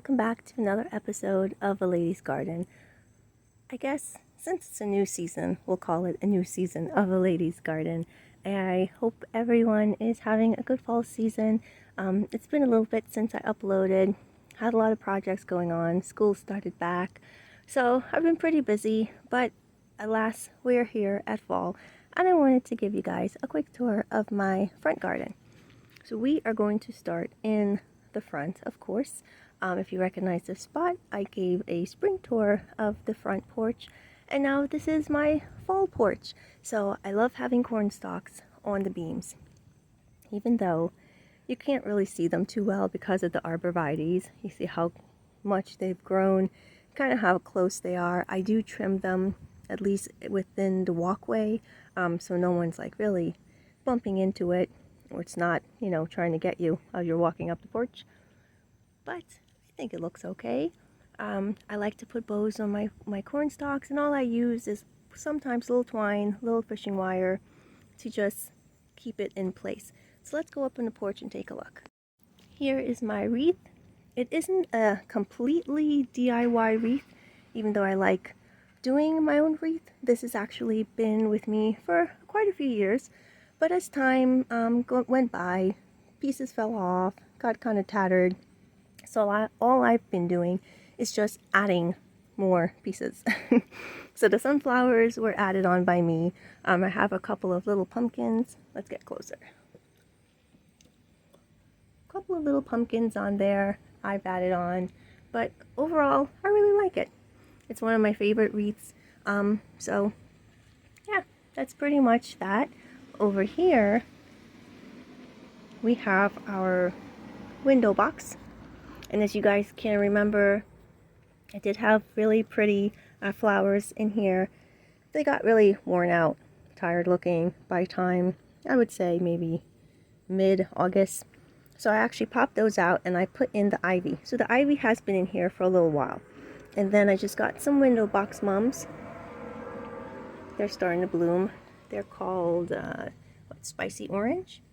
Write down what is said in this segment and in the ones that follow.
welcome back to another episode of A Lady's Garden. I guess since it's a new season, we'll call it a new season of A Lady's Garden. I hope everyone is having a good fall season. It's been a little bit since I uploaded, had a lot of projects going on, school started back, so I've been pretty busy, but alas, we're here at fall, and I wanted to give you guys a quick tour of my front garden. So we are going to start in the front, of course. If you recognize this spot, I gave a spring tour of the front porch, and now this is my fall porch. So I love having corn stalks on the beams, even though you can't really see them too well because of the arborvitaes. You see how much they've grown, kind of how close they are. I do trim them at least within the walkway, so no one's like really bumping into it, or it's not, trying to get you as you're walking up the porch. But I think it looks okay. I like to put bows on my corn stalks, and all I use is sometimes a little twine, little fishing wire to just keep it in place. So let's go up on the porch and take a look. Here is my wreath. It isn't a completely DIY wreath, even though I like doing my own wreath. This has actually been with me for quite a few years, but as time went by, pieces fell off, got kind of tattered. So all I've been doing is just adding more pieces. So the sunflowers were added on by me. I have a couple of little pumpkins. Let's get closer. A couple of little pumpkins on there I've added on. But overall, I really like it. It's one of my favorite wreaths. So yeah, that's pretty much that. Over here, we have our window box. And as you guys can remember, I did have really pretty flowers in here. They got really worn out, tired looking by time, I would say maybe mid-August. So I actually popped those out and I put in the ivy. So the ivy has been in here for a little while. And then I just got some window box mums. They're starting to bloom. They're called spicy orange.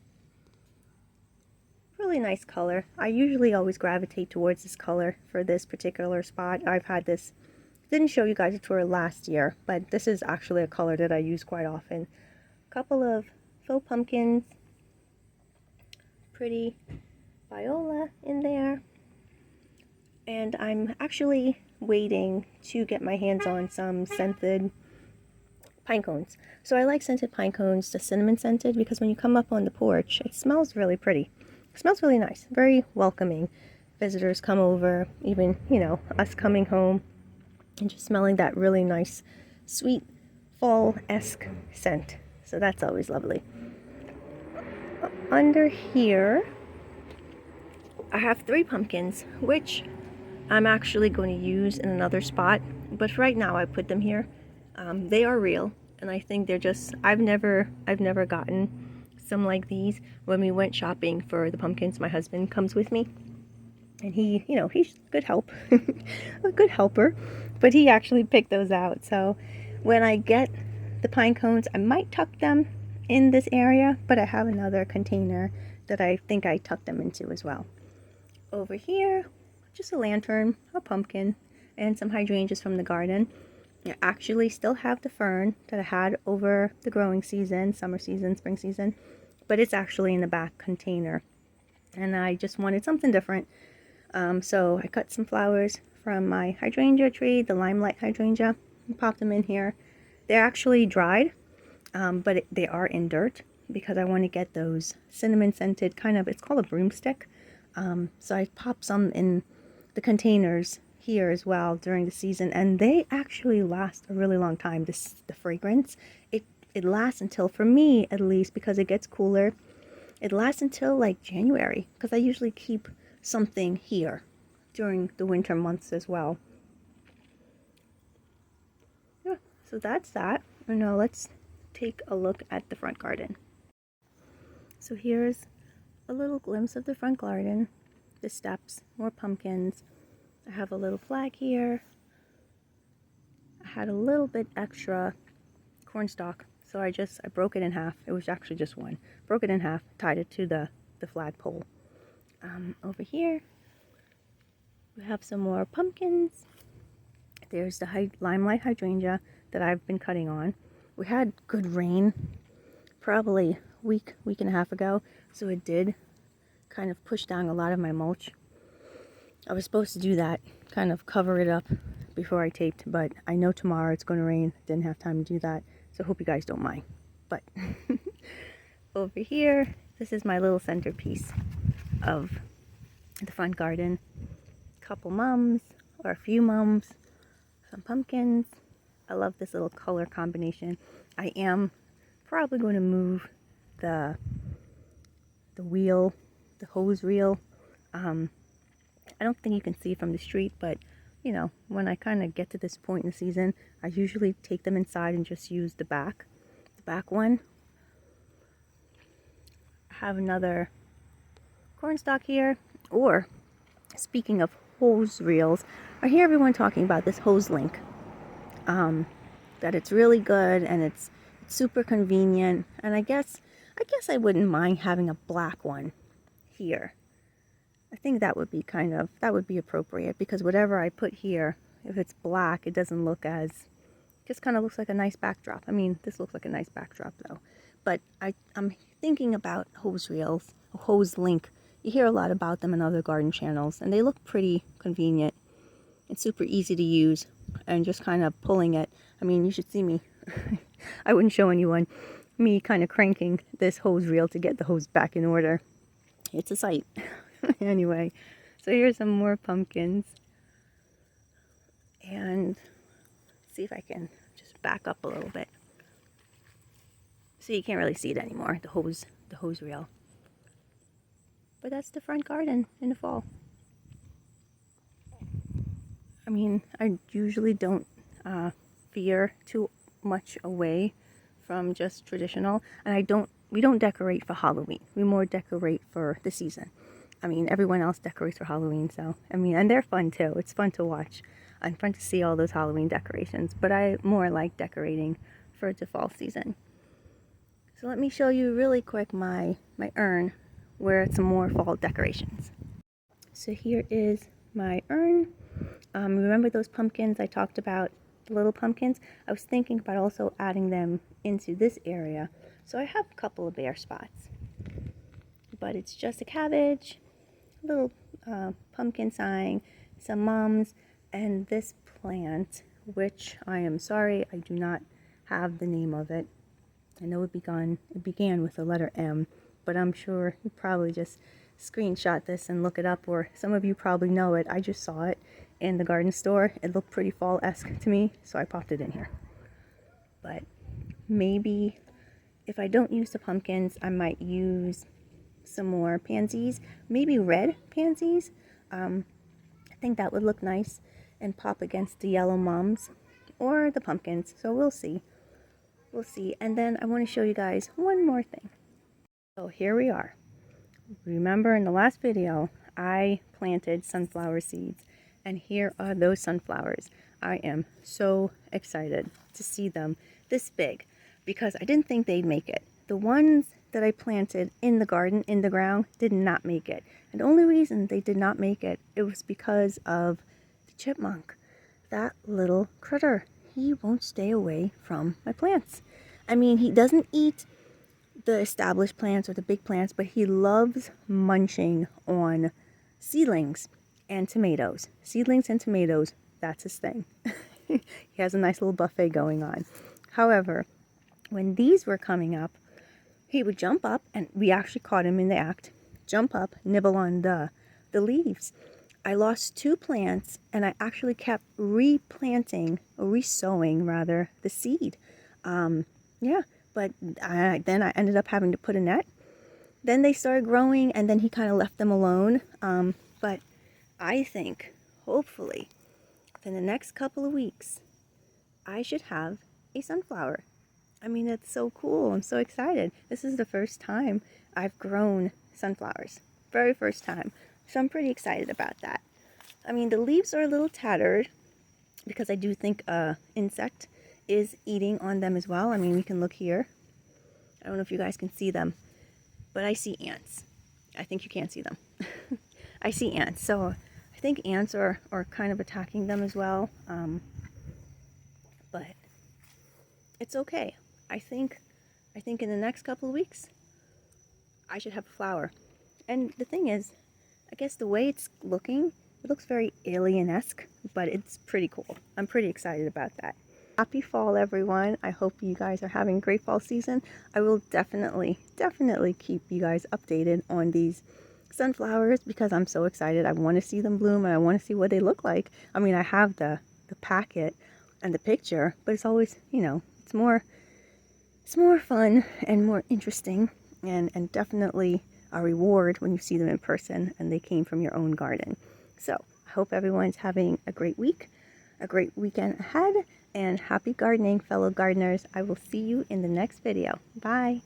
Really nice color. I usually always gravitate towards this color for this particular spot. I've had this, didn't show you guys a tour last year, but this is actually a color that I use quite often. A couple of faux pumpkins, pretty viola in there, and I'm actually waiting to get my hands on some scented pine cones. So I like scented pine cones, the cinnamon scented, because when you come up on the porch, it smells really pretty. It smells really nice, very welcoming. Visitors come over, even, us coming home and just smelling that really nice, sweet, fall-esque scent. So that's always lovely. Under here, I have 3 pumpkins, which I'm actually going to use in another spot. But for right now, I put them here. They are real, and I think they're just, I've never gotten some like these. When we went shopping for the pumpkins, my husband comes with me, and he, he's good help, a good helper, but he actually picked those out. So when I get the pine cones, I might tuck them in this area, but I have another container that I think I tucked them into as well. Over here, just a lantern, a pumpkin, and some hydrangeas from the garden. I actually still have the fern that I had over the growing season, summer season, spring season, but it's actually in the back container, and I just wanted something different. So I cut some flowers from my hydrangea tree, the limelight hydrangea, and popped them in here. They're actually dried, but they are in dirt because I want to get those cinnamon scented kind of, it's called a broomstick. So I popped some in the containers here as well during the season, and they actually last a really long time. The fragrance, it lasts until, for me at least, because it gets cooler, it lasts until like January, because I usually keep something here during the winter months as well. Yeah, so that's that. And now let's take a look at the front garden. So here's a little glimpse of the front garden, the steps, more pumpkins. I have a little flag here. I had a little bit extra corn stalk, so I broke it in half. It was actually just one. Broke it in half, tied it to the flagpole. Over here, We have some more pumpkins. There's the limelight hydrangea that I've been cutting on. We had good rain probably week and a half ago, so it did kind of push down a lot of my mulch. I was supposed to do that, kind of cover it up before I taped, but I know tomorrow it's going to rain. Didn't have time to do that, so I hope you guys don't mind. But over here, this is my little centerpiece of the front garden. A couple mums, or a few mums, some pumpkins. I love this little color combination. I am probably going to move the wheel, the hose reel. I don't think you can see from the street, but you know, when I kind of get to this point in the season, I usually take them inside and just use the back one. I have another corn stalk here. Or, speaking of hose reels, I hear everyone talking about this hose link. That it's really good and it's super convenient. And I guess I wouldn't mind having a black one here. I think that would be appropriate, because whatever I put here, if it's black, it doesn't look as, just kind of looks like a nice backdrop. I mean, this looks like a nice backdrop though. But I'm thinking about hose reels, a hose link. You hear a lot about them in other garden channels, and they look pretty convenient. It's super easy to use, and just kind of pulling it. I mean, you should see me. I wouldn't show anyone me kind of cranking this hose reel to get the hose back in order. It's a sight. Anyway, so here's some more pumpkins, and see if I can just back up a little bit so you can't really see it anymore, the hose reel. But that's the front garden in the fall. I mean, I usually don't veer too much away from just traditional, and we don't decorate for Halloween. We more decorate for the season. I mean, everyone else decorates for Halloween, so, I mean, and they're fun too. It's fun to watch and fun to see all those Halloween decorations, but I more like decorating for the fall season. So let me show you really quick my urn where it's some more fall decorations. So here is my urn. Remember those pumpkins I talked about, the little pumpkins? I was thinking about also adding them into this area. So I have a couple of bare spots, but it's just a cabbage, a little pumpkin sign, some mums, and this plant, which I am sorry I do not have the name of it. I know it began with the letter M, but I'm sure you probably just screenshot this and look it up, or some of you probably know it. I just saw it in the garden store. It looked pretty fall-esque to me, so I popped it in here. But maybe if I don't use the pumpkins, I might use some more pansies, maybe red pansies. I think that would look nice and pop against the yellow mums or the pumpkins, so we'll see. And then I want to show you guys one more thing. So here we are. Remember in the last video I planted sunflower seeds, and here are those sunflowers. I am so excited to see them this big, because I didn't think they'd make it. The ones that I planted in the garden, in the ground, did not make it. And the only reason they did not make it, it was because of the chipmunk. That little critter. He won't stay away from my plants. I mean, he doesn't eat the established plants or the big plants, but he loves munching on seedlings and tomatoes. Seedlings and tomatoes, that's his thing. He has a nice little buffet going on. However, when these were coming up, he would jump up, and we actually caught him in the act, jump up, nibble on the leaves. I lost 2 plants, and I actually kept replanting, or resowing rather, the seed. Yeah, but then I ended up having to put a net. Then they started growing, and then he kind of left them alone. But I think, hopefully, in the next couple of weeks, I should have a sunflower. I mean, it's so cool. I'm so excited. This is the first time I've grown sunflowers. Very first time. So I'm pretty excited about that. I mean, the leaves are a little tattered because I do think an insect is eating on them as well. I mean, we can look here. I don't know if you guys can see them, but I see ants. I think you can't see them. I see ants. So I I think ants are kind of attacking them as well, but it's okay. I think in the next couple of weeks I should have a flower. And the thing is, I guess the way it's looking, it looks very alien-esque, but it's pretty cool. I'm pretty excited about that. Happy fall, everyone. I hope you guys are having a great fall season. I will definitely keep you guys updated on these sunflowers because I'm so excited. I want to see them bloom and I want to see what they look like. I mean, I have the packet and the picture, but it's always, you know, it's more fun and more interesting and definitely a reward when you see them in person and they came from your own garden. So I hope everyone's having a great week, a great weekend ahead, and happy gardening, fellow gardeners. I will see you in the next video. Bye.